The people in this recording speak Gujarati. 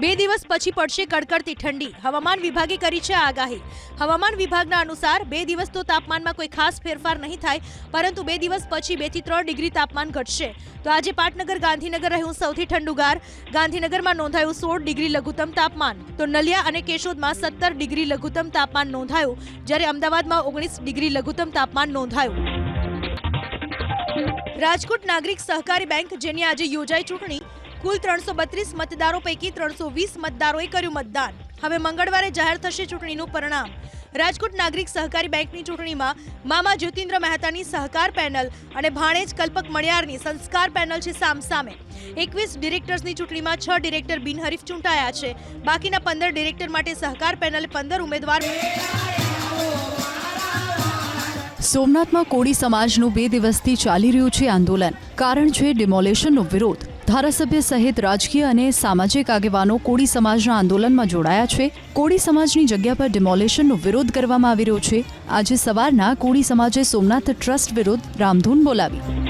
2 દિવસ પછી પડશે કડકડતી ઠંડી. હવામાન વિભાગે કરી છે આગાહી. હવામાન વિભાગના અનુસાર 2 દિવસ તો તાપમાનમાં કોઈ ખાસ ફેરફાર નહીં થાય, પરંતુ 2 દિવસ પછી 2 થી 3 ડિગ્રી તાપમાન ઘટશે. તો આજે પાટનગર ગાંધીનગર રહ્યું સૌથી ઠંડુગાર. ગાંધીનગરમાં નોંધાયું 16 ડિગ્રી લઘુત્તમ તાપમાન. તો નલિયા અને કેશોદમાં 17 ડિગ્રી લઘુત્તમ તાપમાન નોંધાયું, જ્યારે અમદાવાદમાં 19 ડિગ્રી લઘુત્તમ તાપમાન નોંધાયું. રાજકોટ નાગરિક સહકારી બેંક, જેની આજે યોજાઈ ચૂંટણી, કુલ 332 મતદારો પૈકી 320 મતદારોએ કર્યું મતદાન. હવે મંગળવારે જાહેર થશે ચૂંટણીનું પરિણામ. રાજકોટ નાગરિક સહકારી બેંકની ચૂંટણીમાં મામા જ્યોતિન્દ્ર મહેતાની સહકાર પેનલ અને ભાણેજ કલ્પક મણિયારની સંસ્કાર પેનલ છે સામસામે. 21 ડિરેક્ટર્સની ચૂંટણીમાં 6 ડિરેક્ટર બિનહરીફ ચૂંટાયા છે. બાકીના 15 ડિરેક્ટર માટે સહકાર પેનલે 15 ઉમેદવાર. સોમનાથમાં કોળી સમાજનું 2 દિવસથી ચાલી રહ્યું છે આંદોલન. કારણ છે ડિમોલેશનનો વિરોધ. ધારાસભ્ય સહિત રાજકીય અને સામાજિક આગેવાનો કોળી સમાજના આંદોલનમાં જોડાયા છે. કોળી સમાજની જગ્યા પર ડિમોલેશનનો વિરોધ કરવામાં આવી રહ્યો છે. આજે સવારના કોળી સમાજે સોમનાથ ટ્રસ્ટ વિરુદ્ધ રામધૂન બોલાવી.